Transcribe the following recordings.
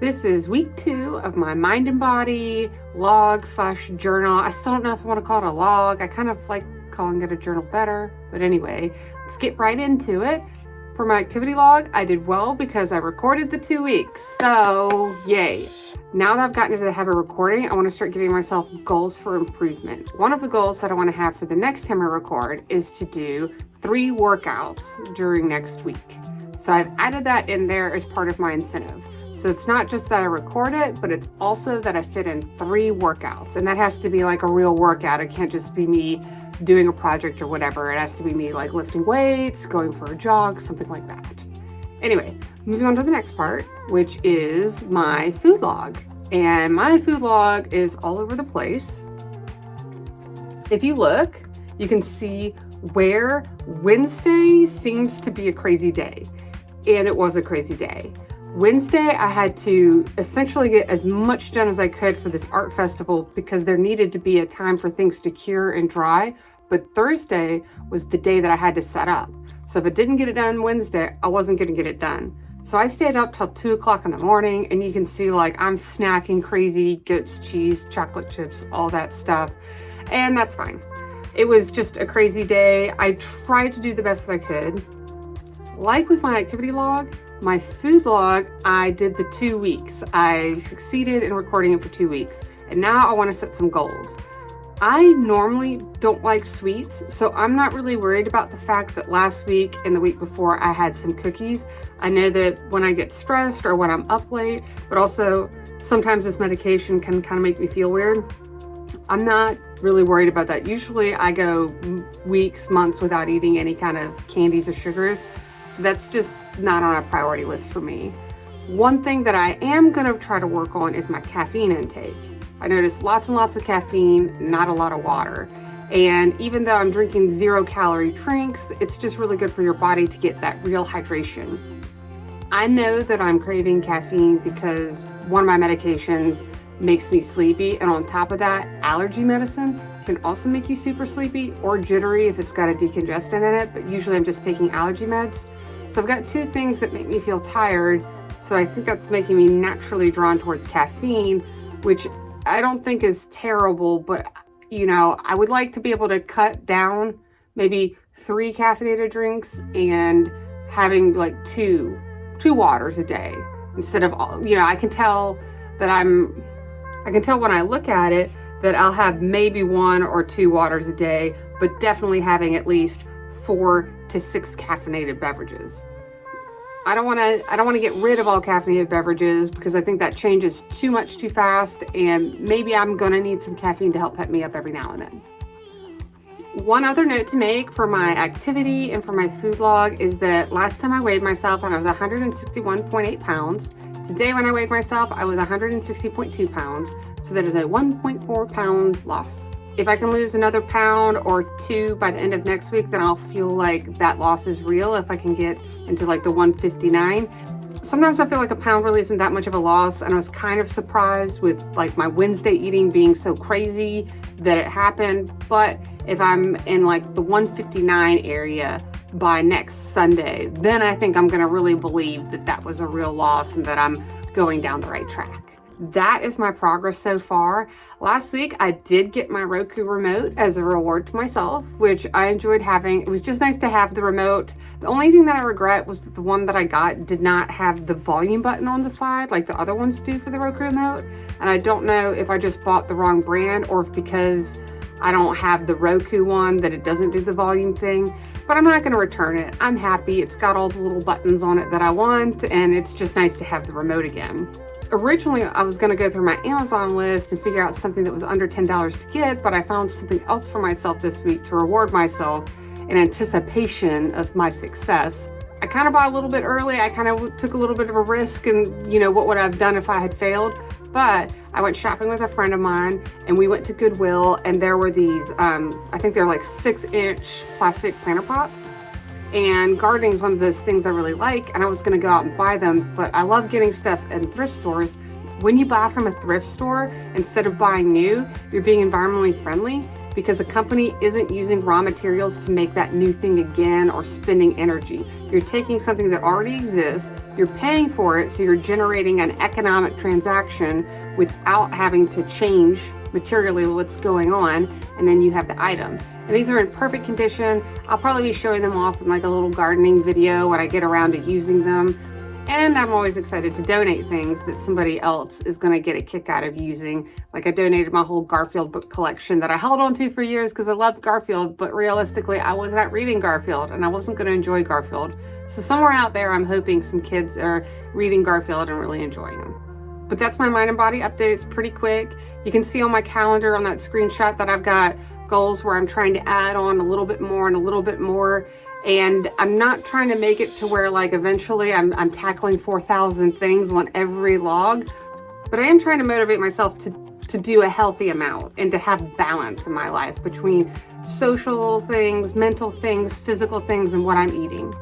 This is week 2 of my mind and body log slash journal. I still don't know if I want to call it a log. I kind of like calling it a journal better. But anyway, let's get right into it. For my activity log, I did well because I recorded the 2 weeks. So yay. Now that I've gotten into the habit of recording, I want to start giving myself goals for improvement. One of the goals that I want to have for the next time I record is to do 3 workouts during next week. So I've added that in there as part of my incentive. So it's not just that I record it, but it's also that I fit in 3 workouts. And that has to be like a real workout. It can't just be me doing a project or whatever. It has to be me like lifting weights, going for a jog, something like that. Anyway, moving on to the next part, which is my food log. And my food log is all over the place. If you look, you can see where Wednesday seems to be a crazy day. And it was a crazy day. Wednesday, I had to essentially get as much done as I could for this art festival because there needed to be a time for things to cure and dry. But Thursday was the day that I had to set up. So if I didn't get it done Wednesday, I wasn't going to get it done. So I stayed up till 2 o'clock in the morning, and you can see like I'm snacking crazy goat's cheese, chocolate chips, all that stuff. And that's fine. It was just a crazy day. I tried to do the best that I could. Like with my activity log, my food log, I did the 2 weeks. I succeeded in recording it for 2 weeks. And now I want to set some goals. I normally don't like sweets, so I'm not really worried about the fact that last week and the week before I had some cookies. I know that when I get stressed or when I'm up late, but also sometimes this medication can kind of make me feel weird. I'm not really worried about that. Usually I go weeks, months without eating any kind of candies or sugars. So that's just not on a priority list for me. One thing that I am going to try to work on is my caffeine intake. I noticed lots and lots of caffeine, not a lot of water. And even though I'm drinking 0-calorie drinks, it's just really good for your body to get that real hydration. I know that I'm craving caffeine because one of my medications makes me sleepy. And on top of that, allergy medicine can also make you super sleepy or jittery if it's got a decongestant in it. But usually I'm just taking allergy meds. So I've got 2 things that make me feel tired. So I think that's making me naturally drawn towards caffeine, which I don't think is terrible, but you know, I would like to be able to cut down maybe 3 caffeinated drinks and having like two waters a day instead of all, you know, I can tell when I look at it that I'll have maybe 1 or 2 waters a day, but definitely having at least 4 to 6 caffeinated beverages. I don't want to get rid of all caffeinated beverages because I think that changes too much too fast, and maybe I'm going to need some caffeine to help pep me up every now and then. One other note to make for my activity and for my food log is that last time I weighed myself, I was 161.8 pounds. Today when I weighed myself, I was 160.2 pounds. So that is a 1.4 pound loss. If I can lose another pound or 2 by the end of next week, then I'll feel like that loss is real if I can get into like the 159. Sometimes I feel like a pound really isn't that much of a loss, and I was kind of surprised with like my Wednesday eating being so crazy that it happened. But if I'm in like the 159 area by next Sunday, then I think I'm gonna really believe that that was a real loss and that I'm going down the right track. That is my progress so far. Last week, I did get my Roku remote as a reward to myself, which I enjoyed having. It was just nice to have the remote. The only thing that I regret was that the one that I got did not have the volume button on the side like the other ones do for the Roku remote. And I don't know if I just bought the wrong brand or if because I don't have the Roku one that it doesn't do the volume thing. But I'm not going to return it. I'm happy. It's got all the little buttons on it that I want, and it's just nice to have the remote again. Originally, I was going to go through my Amazon list and figure out something that was under $10 to get, but I found something else for myself this week to reward myself in anticipation of my success. I kind of bought a little bit early. I kind of took a little bit of a risk, and you know, what would I have done if I had failed? But I went shopping with a friend of mine, and we went to Goodwill, and there were these, I think they're like 6-inch plastic planter pots. And gardening is one of those things I really like, and I was going to go out and buy them, but I love getting stuff in thrift stores. When you buy from a thrift store, instead of buying new, you're being environmentally friendly. because the company isn't using raw materials to make that new thing again or spending energy. You're taking something that already exists, you're paying for it, so you're generating an economic transaction without having to change materially what's going on, and then you have the item. And these are in perfect condition. I'll probably be showing them off in like a little gardening video when I get around to using them. And I'm always excited to donate things that somebody else is going to get a kick out of using. Like I donated my whole Garfield book collection that I held on to for years because I loved Garfield, but realistically I was not reading Garfield and I wasn't going to enjoy Garfield. So somewhere out there I'm hoping some kids are reading Garfield and really enjoying them. But that's my mind and body update. It's pretty quick. You can see on my calendar on that screenshot that I've got goals where I'm trying to add on a little bit more and a little bit more. And I'm not trying to make it to where like eventually I'm tackling 4,000 things on every log, but I am trying to motivate myself to do a healthy amount and to have balance in my life between social things, mental things, physical things, and what I'm eating.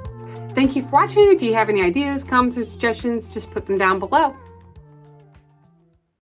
Thank you for watching. If you have any ideas, comments, or suggestions, just put them down below.